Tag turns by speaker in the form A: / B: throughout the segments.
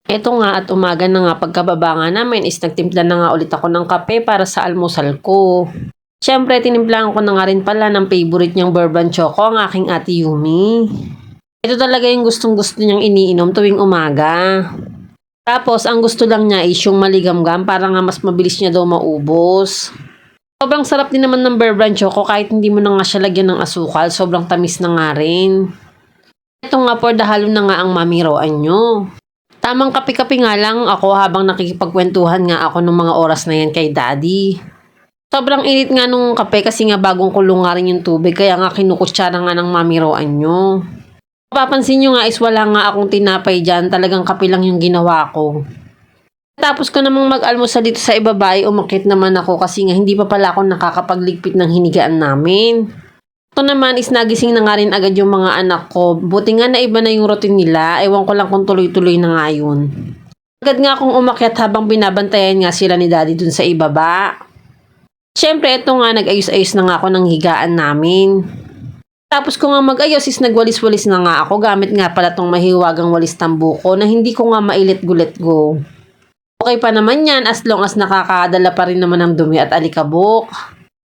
A: Eto nga at umaga na nga pagkababa nga namin is nagtimpla na nga ulit ako ng kape para sa almusal ko. Siyempre, tinimplahan ko na nga rin pala ng favorite niyang bourbon choco ang aking ate Yumi. Ito talaga yung gustong gusto niyang iniinom tuwing umaga. Tapos, ang gusto lang niya is yung maligamgam para nga mas mabilis niya daw maubos. Sobrang sarap din naman ng bourbon choco kahit hindi mo na nga siya lagyan ng asukal, sobrang tamis na nga rin. Ito nga for the halo na nga ang mamiroan nyo. Tamang kape-kape nga lang ako habang nakikipagkwentuhan nga ako ng mga oras na yan kay daddy. Sobrang init nga nung kape kasi nga bagong kulong nga rin yung tubig kaya nga kinukutsara nga ng mamiroan nyo. Mapapansin nyo nga is wala nga akong tinapay dyan, talagang kape lang yung ginawa ko. Tapos ko namang mag-almusal dito sa ibaba ay umakit naman ako kasi nga hindi pa pala ako nakakapagligpit ng hinigaan namin. Ito naman is nagising na nga rin agad yung mga anak ko. Buti nga na iba na yung routine nila. Ewan ko lang kung tuloy-tuloy na nga yun. Agad nga akong umakyat habang binabantayan nga sila ni daddy dun sa ibaba. Siyempre ito nga nag-ayos-ayos na nga ako ng higaan namin. Tapos ko nga mag-ayos is nagwalis-walis na nga ako gamit nga pala tong mahiwagang walis tambuko na hindi ko nga mailit-gulit go. Okay pa naman yan as long as nakakadala pa rin naman ng dumi at alikabok.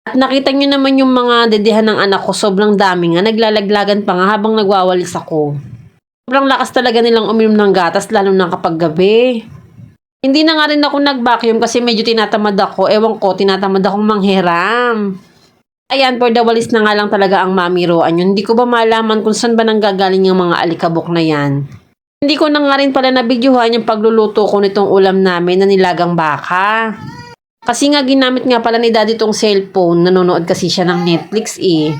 A: At nakita nyo naman yung mga dedehan ng anak ko, sobrang dami nga, naglalaglagan pa nga habang nagwawalis ako. Sobrang lakas talaga nilang uminom ng gatas, lalo na kapag gabi. Hindi na nga rin ako nag-vacuum kasi medyo tinatamad ako, ewan ko, tinatamad akong manghiram. Ayan, for the walis na nga lang talaga ang mamiroan yun. Hindi ko ba malaman kung saan ba nanggagaling yung mga alikabok na yan. Hindi ko na nga rin pala nabidyohan yung pagluluto ko nitong ulam namin na nilagang baka. Kasi nga ginamit nga pala ni daddy tong cellphone, nanonood kasi siya ng Netflix eh.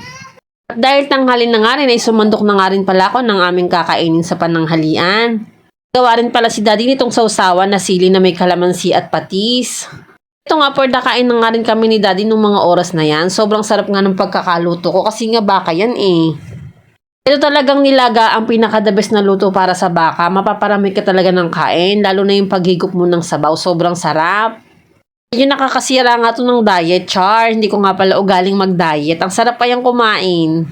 A: At dahil tanghali na nga rin ay sumandok na nga rin pala ako ng aming kakainin sa pananghalian. Gawa rin pala si daddy nitong sausawan na sili na may kalamansi at patis. Ito nga for kain na nga rin kami ni daddy nung mga oras na yan. Sobrang sarap nga ng pagkakaluto ko kasi nga baka yan eh. Ito talagang nilaga ang pinaka-the best na luto para sa baka. Mapaparami ka talaga ng kain, lalo na yung paghigop mo ng sabaw. Sobrang sarap. Medyo nakakasira nga to ng diet, char. Hindi ko nga pala ugaling mag-diet. Ang sarap pa yung kumain.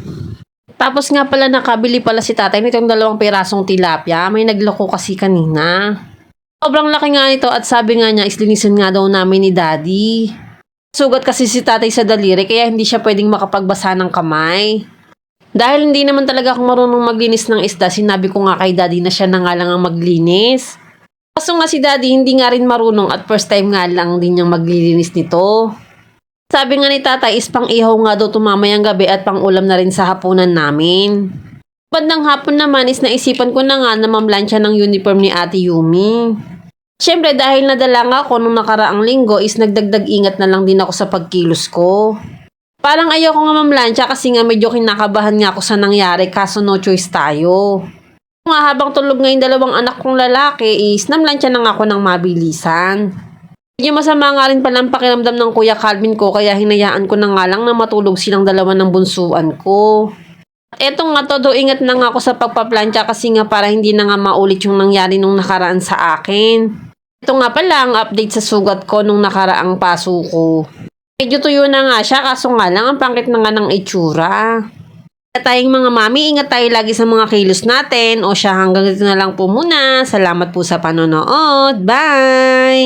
A: Tapos nga pala nakabili pala si tatay nitong 2 pirasong tilapia. May nagloko kasi kanina. Sobrang laki nga nito at sabi nga niya islinisin nga daw namin ni daddy. Sugat kasi si tatay sa daliri kaya hindi siya pwedeng makapagbasa ng kamay. Dahil hindi naman talaga ako marunong maglinis ng isda, sinabi ko nga kay daddy na siya na nga lang ang maglinis. Kaso nga si daddy hindi nga rin marunong at first time nga lang din niyang maglilinis nito. Sabi nga ni tatay is pang ihaw nga daw tumamayang gabi at pang ulam na rin sa hapunan namin. Bandang hapon naman is naisipan ko na nga na mamlansya ng uniform ni ate Yumi. Siyempre dahil nadala nga ako nung nakaraang linggo is nagdagdag ingat na lang din ako sa pagkilos ko. Parang ayaw ko nga mamlansya kasi nga medyo kinakabahan nga ako sa nangyari kaso no choice tayo. Nga habang tulog nga yung 2 anak kong lalaki is namlansya na nga ako ng mabilisan. Medyo masama nga rin pala ang pakiramdam ng Kuya Calvin ko kaya hinayaan ko na nga lang na matulog silang 2 ng bunsuan ko. At eto nga todo ingat na nga ako sa pagpaplansya kasi nga para hindi na nga maulit yung nangyari nung nakaraan sa akin. Ito nga pala ang update sa sugat ko nung nakaraang paso ko. Medyo tuyo na nga siya kaso nga lang ang pangit na nga ng itsura. Kaya tayong mga mami, ingat tayo lagi sa mga kilos natin. O siya hanggang dito na lang po muna. Salamat po sa panonood. Bye!